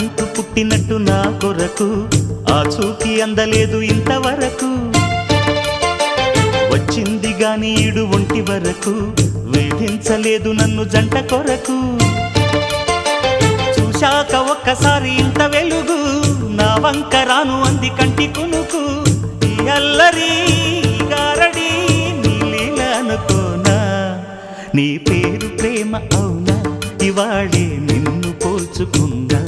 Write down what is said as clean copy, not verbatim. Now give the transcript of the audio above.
ప్రాణమంటూ పుట్టినట్టు నా కొరకు ఆ చూకి అందలేదు ఇంతవరకు వచ్చింది గాని ఈడు ఒంటి వరకు వేధించలేదు నన్ను జంట కొరకు చూశాక ఒక్కసారి ఇంత వెలుగు నా వంక రాను అంది కంటి కునుకు ఈ అల్లరి గారడి నీలీల అనుకోనా నీ పేరు ప్రేమ అవునా ఇవాళే నిన్ను పోల్చుకుందా